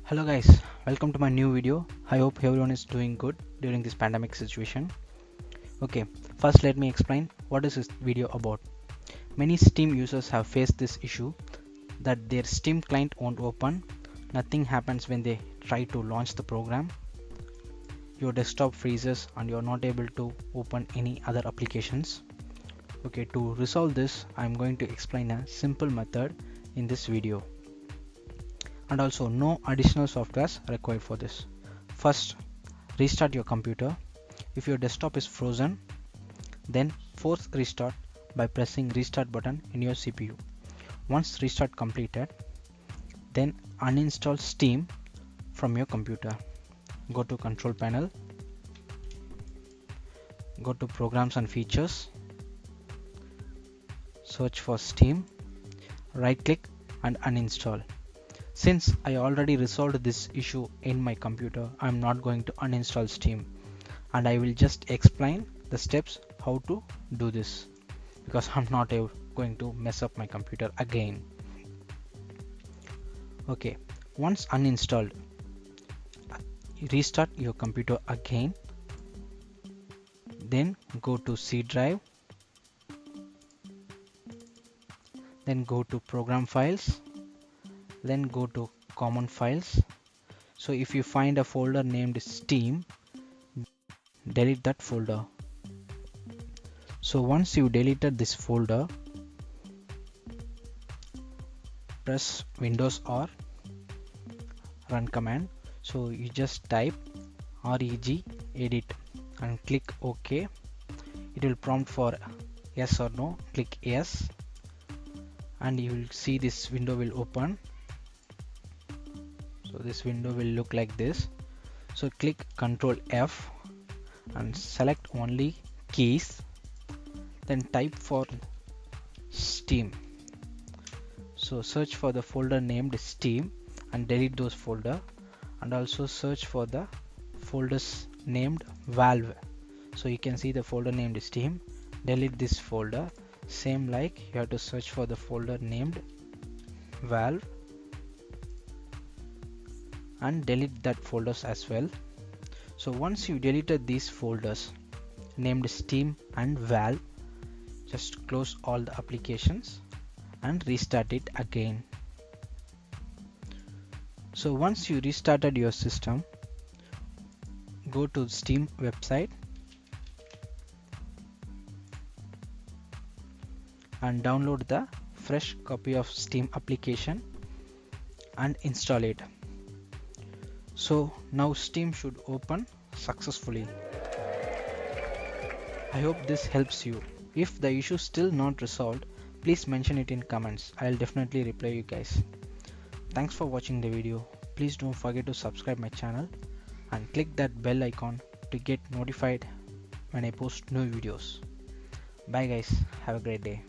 Hello guys, welcome to my new video. I hope everyone is doing good during this pandemic situation. Okay, first let me explain what is this video about. Many Steam users have faced this issue that their Steam client won't open. Nothing happens when they try to launch the program. Your desktop freezes and you're not able to open any other applications. Okay, to resolve this, I'm going to explain a simple method in this video. And also no additional softwares required for this. First, restart your computer. If your desktop is frozen, then force restart by pressing restart button in your CPU. Once restart completed, then uninstall Steam from your computer. Go to control panel, go to programs and features, search for Steam, right click and uninstall. Since I already resolved this issue in my computer, I'm not going to uninstall Steam, and I will just explain the steps how to do this because I'm not going to mess up my computer again. Okay, once uninstalled, restart your computer again, then go to C drive, then go to program files, then go to common files. So if you find a folder named Steam, delete that folder. So once you deleted this folder, press Windows or run command. So you just type reg edit and click OK. It will prompt for yes or no. Click yes and you will see this window will open. So this window will look like this. So click Ctrl F and select only keys, then type for Steam. So search for the folder named Steam and delete those folder, and also search for the folders named Valve. So you can see the folder named Steam, delete this folder. Same like you have to search for the folder named Valve and delete that folders as well. So once you deleted these folders named Steam and Valve, just close all the applications and restart it again. So once you restarted your system, go to Steam website and download the fresh copy of Steam application and install it. So now Steam should open successfully. I hope this helps you. If the issue is still not resolved, please mention it in comments. I'll definitely reply you guys. Thanks for watching the video. Please don't forget to subscribe my channel and click that bell icon to get notified when I post new videos. Bye guys, have a great day.